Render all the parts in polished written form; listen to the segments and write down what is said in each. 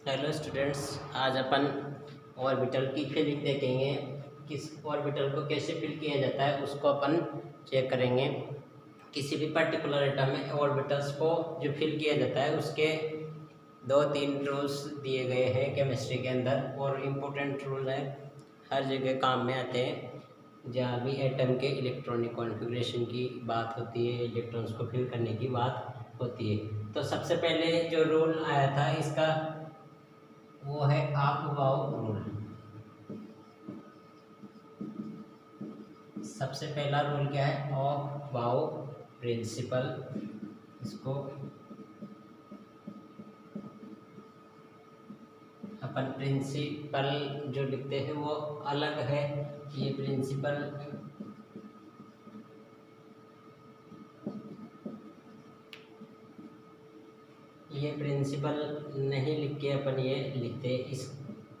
Hello students, आज अपन orbital की filling देखेंगे। किस ऑर्बिटल को कैसे फिल किया जाता है उसको अपन चेक करेंगे। किसी भी पर्टिकुलर एटम में ऑर्बिटल्स को जो फिल किया जाता है उसके 2-3 रूल्स दिए गए हैं केमिस्ट्री के अंदर, और इम्पोर्टेंट रूल है, हर जगह काम में आते हैं। जहाँ भी एटम के इलेक्ट्रॉनिक कॉन्फ़िगरेशन की बात होती है, इलेक्ट्रॉन्स को फिल करने की बात होती है। तो सबसे पहले जो रूल आया था इसका वो है आप वाओ रूल। सबसे पहला रूल क्या है? Aufbau principle. इसको अपन प्रिंसिपल जो लिखते हैं वो अलग है। ये प्रिंसिपल नहीं लिख के अपन ये लिखते। इस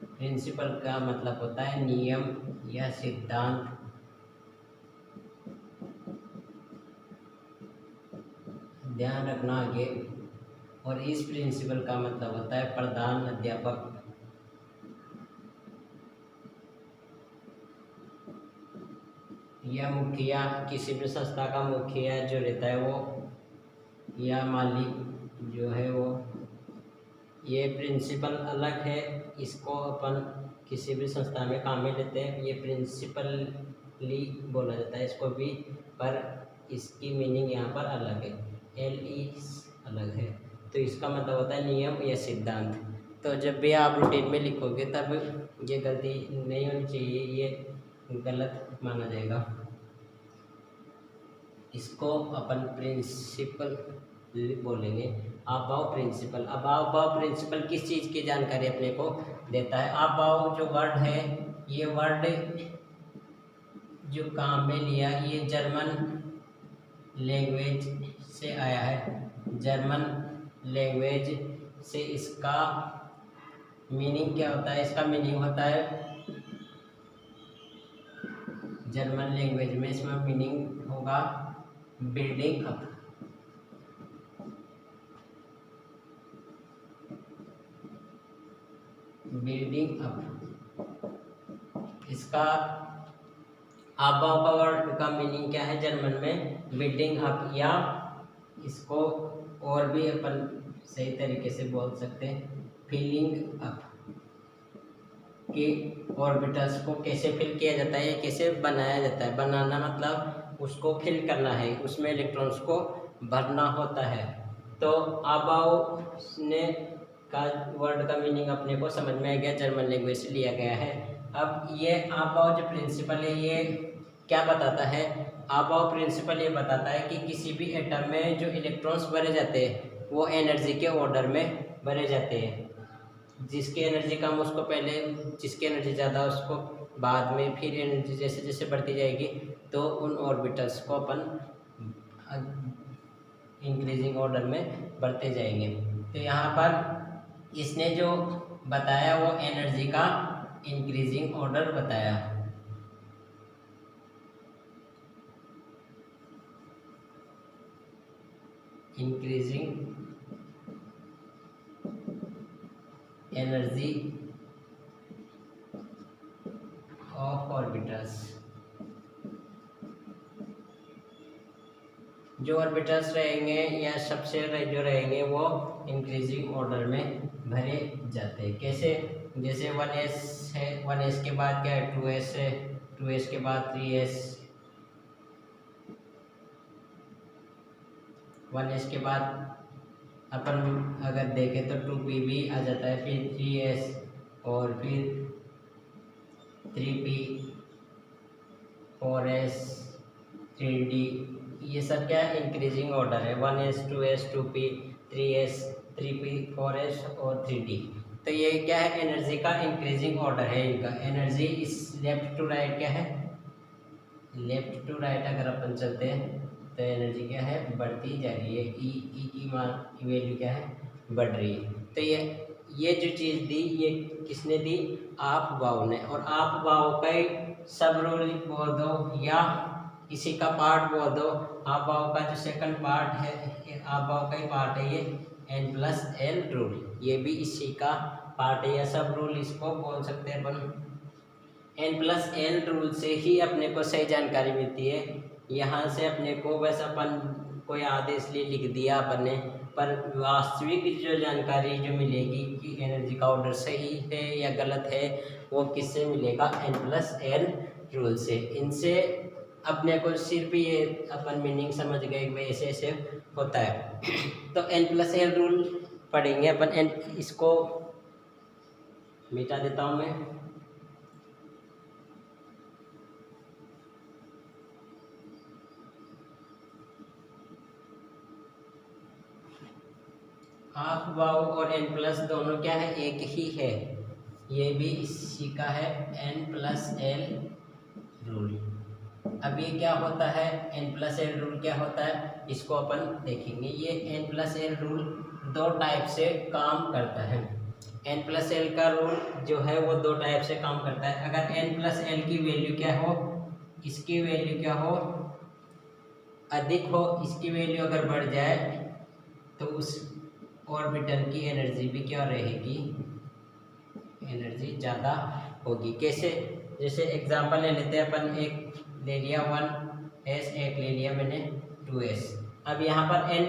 प्रिंसिपल का मतलब होता है नियम या सिद्धांत। ध्यान रखना आगे। और इस प्रिंसिपल का मतलब होता है प्रधान अध्यापक। या मुखिया, किसी भी संस्था का मुखिया जो रहता है वो, या मालिक जो है वो। ये प्रिंसिपल अलग है, इसको अपन किसी भी संस्था में काम में लेते हैं। ये प्रिंसिपली बोला जाता है इसको भी, पर इसकी मीनिंग यहाँ पर अलग है। LE अलग है। तो इसका मतलब होता है नियम या सिद्धांत। तो जब भी आप रूटीन में लिखोगे तब ये गलती नहीं होनी चाहिए, ये गलत माना जाएगा। इसको अपन प्रिंसिपल बोलेंगे। Aufbau principle. अबाव प्रिंसिपल किस चीज़ की जानकारी अपने को देता है? अबाव जो वर्ड है, ये वर्ड जो काम में लिया ये जर्मन लैंग्वेज से आया है। जर्मन लैंग्वेज से इसका मीनिंग क्या होता है? इसका मीनिंग होता है, जर्मन लैंग्वेज में इसमें मीनिंग होगा बिल्डिंग अप। Building up. इसका अबाव वर्ड का मीनिंग क्या है जर्मन में? Building up. या इसको और भी अपन सही तरीके से बोल सकते हैं, फिलिंग अप। कि ऑर्बिटल्स को कैसे फिल किया जाता है, कैसे बनाया जाता है। बनाना मतलब उसको फिल करना है, उसमें इलेक्ट्रॉन्स को भरना होता है। तो अबाव ने का वर्ड का मीनिंग अपने को समझ में आ गया, जर्मन लैंग्वेज से लिया गया है। अब ये अबाव जो प्रिंसिपल है ये क्या बताता है? अबाव प्रिंसिपल ये बताता है कि किसी भी एटम में जो इलेक्ट्रॉन्स भरे जाते हैं वो एनर्जी के ऑर्डर में भरे जाते हैं। जिसकी एनर्जी कम उसको पहले, जिसकी एनर्जी ज़्यादा उसको बाद में, फिर एनर्जी जैसे जैसे बढ़ती जाएगी तो उन ऑर्बिटल्स को अपन इंक्रीजिंग ऑर्डर में बढ़ते जाएंगे। तो यहाँ पर इसने जो बताया वो एनर्जी का इंक्रीजिंग ऑर्डर बताया। Increasing energy of orbitals. जो ऑर्बिटल्स रहेंगे या सबसे जो रहेंगे वो इंक्रीजिंग ऑर्डर में भरे जाते हैं। कैसे? जैसे 1s है, 1s के बाद क्या है? 2s है, 2s के बाद 3s, 1s के बाद अपन अगर देखें तो 2p भी आ जाता है, फिर 3s और फिर 3p, 4s, 3d। ये सब क्या है? इंक्रीजिंग ऑर्डर है। 1s, 2s, 2p, 3s, 3p, 4s और 3d। तो ये क्या है? एनर्जी का इंक्रीजिंग ऑर्डर है इनका। एनर्जी इस लेफ्ट टू राइट क्या है? लेफ्ट टू राइट अगर अपन चलते हैं तो एनर्जी क्या है? बढ़ती जा रही है। ई की मान वैल्यू क्या है? बढ़ रही है। तो ये जो चीज़ दी ये किसने दी? आप वाव ने। और आप वाव का सब रूल बोल दो या इसी का पार्ट बोल दो। आप वाव का जो सेकंड पार्ट है, आप वाव का ही पार्ट है ये, n+l रूल। ये भी इसी का पार्ट या सब रूल इसको बोल सकते हैं अपन। n+l रूल से ही अपने को सही जानकारी मिलती है। यहाँ से अपने को बस अपन कोई आदेश लिख दिया अपन ने, पर वास्तविक जो जानकारी जो मिलेगी कि एनर्जी का ऑर्डर सही है या गलत है, वो किससे मिलेगा? n+l रूल से। इनसे अपने को सिर्फ ये अपन मीनिंग समझ गए कि ऐसे ऐसे होता है। तो n+l रूल पढ़ेंगे अपन। इसको मिटा देता हूँ मैं। हाफ वाव और n+ दोनों क्या है? एक ही है। ये भी इसी का है n+l रूल। अब ये क्या होता है? n+l रूल क्या होता है इसको अपन देखेंगे। ये n+l रूल दो टाइप से काम करता है। n+l का रूल जो है वो दो टाइप से काम करता है। अगर n+l की वैल्यू क्या हो, इसकी वैल्यू क्या हो, अधिक हो, इसकी वैल्यू अगर बढ़ जाए तो उस ऑर्बिटल की एनर्जी भी क्या रहेगी? एनर्जी ज़्यादा होगी। कैसे? जैसे एग्जांपल ले लेते हैं अपन। एक ले लिया 1s, एक ले लिया मैंने 2s। अब यहाँ पर n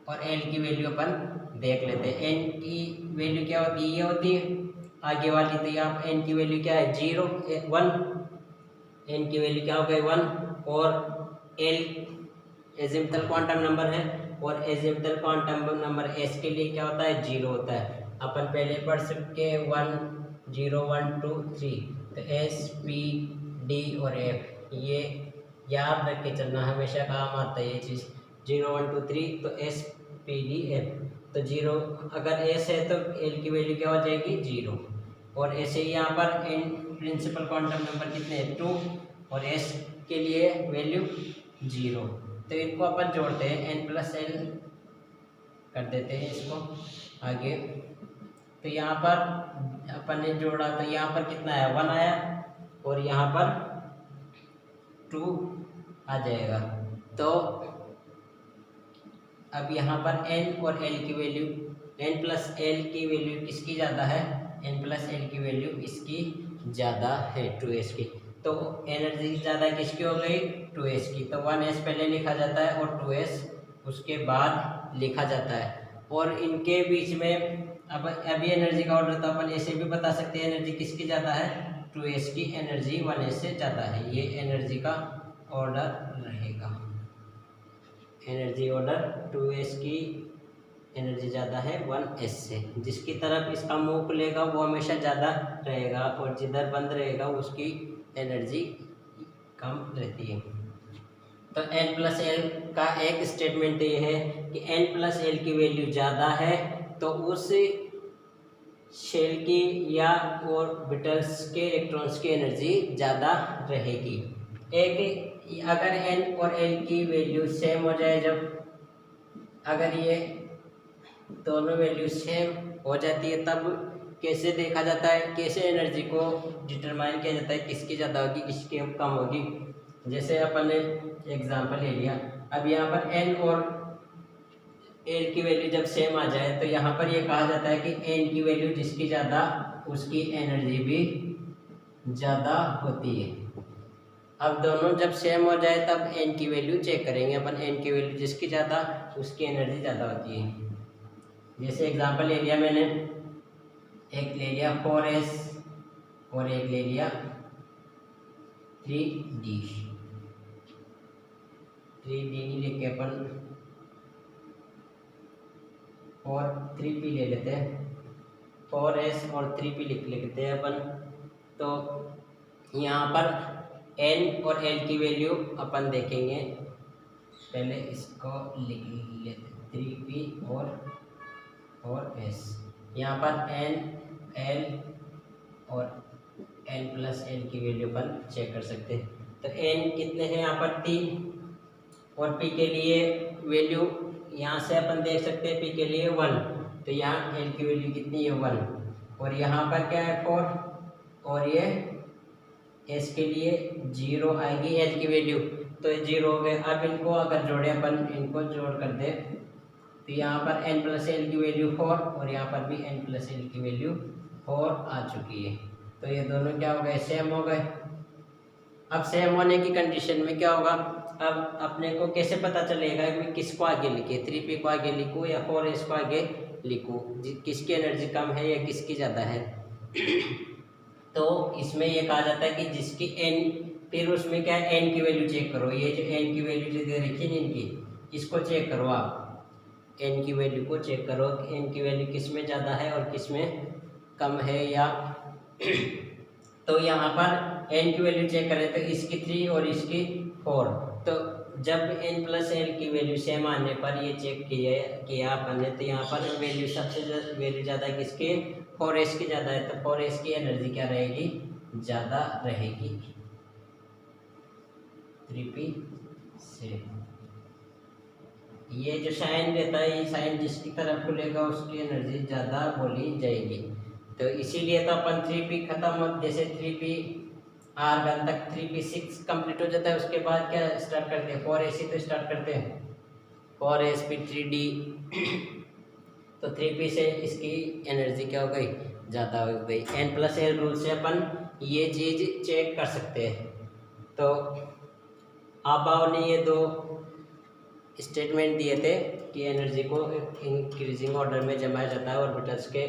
और l की वैल्यू अपन देख लेते हैं। n की वैल्यू क्या होती है? ये होती है आगे वाली। तो यहाँ n की वैल्यू क्या है? 0 1। n की वैल्यू क्या हो गई? 1। और l एजिम्पटल क्वांटम नंबर है, और एजिम्पटल क्वांटम नंबर s के लिए क्या होता है? 0 होता है। अपन पहले पढ़ सकते 1 0 1 2 3। तो s p d और f ये याद रख के चलना, हमेशा काम आता है ये चीज़। 0 1 2 3 तो s p d f। तो 0 अगर s है तो l की वैल्यू क्या हो जाएगी? 0। और ऐसे ही यहाँ पर n प्रिंसिपल क्वांटम नंबर कितने हैं? 2। और s के लिए वैल्यू 0। तो इनको अपन जोड़ते हैं, n+l कर देते हैं इसको आगे। तो यहाँ पर अपन ने जोड़ा तो यहाँ पर कितना आया? 1 आया, और यहाँ पर 2 आ जाएगा। तो अब यहाँ पर n और l की वैल्यू, n+l की वैल्यू किसकी ज़्यादा है? n+l की वैल्यू इसकी ज़्यादा है, 2s की। तो एनर्जी ज़्यादा किसकी हो गई? 2s की। तो 1s पहले लिखा जाता है और 2s उसके बाद लिखा जाता है। और इनके बीच में अब अभी एनर्जी का ऑर्डर तो अपन ऐसे भी बता सकते हैं एनर्जी किसकी ज़्यादा है? 2s की एनर्जी 1s से ज़्यादा है। ये एनर्जी का ऑर्डर रहेगा। एनर्जी ऑर्डर 2s की एनर्जी ज़्यादा है 1s से। जिसकी तरफ इसका मुंह खुलेगा वो हमेशा ज़्यादा रहेगा, और जिधर बंद रहेगा उसकी एनर्जी कम रहती है। तो n+l का एक स्टेटमेंट ये है कि n+l की वैल्यू ज़्यादा है तो उस शेल की या ऑर्बिटल्स के इलेक्ट्रॉन्स की एनर्जी ज़्यादा रहेगी। एक अगर n और l की वैल्यू सेम हो जाए, जब अगर ये दोनों वैल्यू सेम हो जाती है तब कैसे देखा जाता है? कैसे एनर्जी को डिटरमाइन किया जाता है किसकी ज़्यादा होगी किसकी कम होगी? जैसे अपन ने एग्जांपल ले लिया। अब यहाँ पर n और l की वैल्यू जब सेम आ जाए तो यहाँ पर ये कहा जाता है कि n की वैल्यू जिसकी ज़्यादा उसकी एनर्जी भी ज़्यादा होती है। अब दोनों जब सेम हो जाए तब n की वैल्यू चेक करेंगे अपन। n की वैल्यू जिसकी ज़्यादा उसकी एनर्जी ज़्यादा होती है। जैसे एग्जांपल ले लिया मैंने, एक ले लिया 4s और एक ले लिया 3d। 3d नहीं लेके अपन और 3p ले लेते हैं। 4s और 3p लिख लेते हैं अपन। तो यहाँ पर n और l की वैल्यू अपन देखेंगे। पहले इसको लिख लेते 3p और s। यहाँ पर n l और n+l की वैल्यू अपन चेक कर सकते हैं। तो n कितने हैं यहाँ पर? 3। और p के लिए वैल्यू यहाँ से अपन देख सकते हैं p के लिए 1। तो यहाँ l की वैल्यू कितनी है? 1। और यहाँ पर क्या है? 4। और ये s के लिए 0 आएगी l की वैल्यू, तो ये 0 हो गए। अब इनको अगर जोड़े अपन, इनको जोड़ कर दे तो यहाँ पर n प्लस एल की वैल्यू 4 और यहाँ पर भी n प्लस एल की वैल्यू 4 आ चुकी है। तो ये दोनों क्या हो गए, सेम हो गए। अब सेम होने की कंडीशन में क्या होगा, अब अपने को कैसे पता चलेगा कि किसको आगे लिखे, 3p को आगे लिखूँ या 4s को आगे लिखूँ, किसकी एनर्जी कम है या किसकी ज़्यादा है। तो इसमें ये कहा जाता है कि जिसकी n, फिर उसमें क्या है, n की वैल्यू चेक करो। ये जो n की वैल्यू जो दे रखी है इनकी, इसको चेक करो आप, n की वैल्यू को चेक करो कि n की वैल्यू किस में ज़्यादा है और किस में कम है या तो यहाँ पर n की वैल्यू चेक करें तो इसकी 3 और इसकी 4। तो जब n प्लस एल की वैल्यू सेम आने पर ये चेक किया अपन ने, तो यहाँ पर वैल्यू सबसे वैल्यू ज़्यादा किसकी, 4s की ज़्यादा है। तो 4s की एनर्जी क्या रहेगी, ज़्यादा रहेगी 3p से। ये जो साइन रहता है, ये साइन जिसकी तरफ खुलेगा उसकी एनर्जी ज़्यादा बोली जाएगी। तो इसीलिए तो अपन 3p खत्म, जैसे 3p r घन तक 3p6 कंप्लीट हो जाता है, उसके बाद क्या स्टार्ट करते हैं, 4s ही तो स्टार्ट करते हैं, 4s फिर 3d। तो 3p से इसकी एनर्जी क्या हो गई, ज़्यादा हो गई। n प्लस एल रूल से अपन ये चीज़ चेक कर सकते हैं। तो अबाव ने ये दो स्टेटमेंट दिए थे कि एनर्जी को इंक्रीजिंग ऑर्डर में जमाया जाता है ऑर्बिटल्स के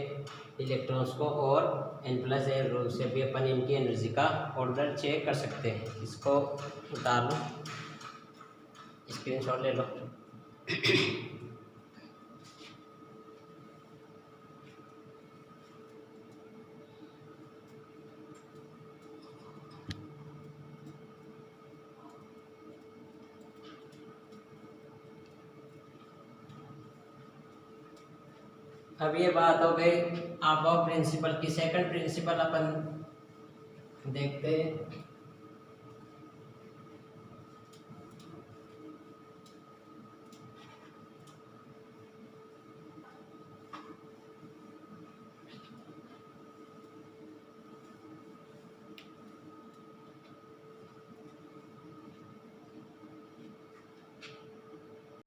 इलेक्ट्रॉन्स को, और n प्लस एल रूल से भी अपन इनकी एनर्जी का ऑर्डर चेक कर सकते हैं। इसको उतार लो, स्क्रीनशॉट ले लो। अब ये बात हो गई अबाव प्रिंसिपल की। सेकंड प्रिंसिपल अपन देखते हैं।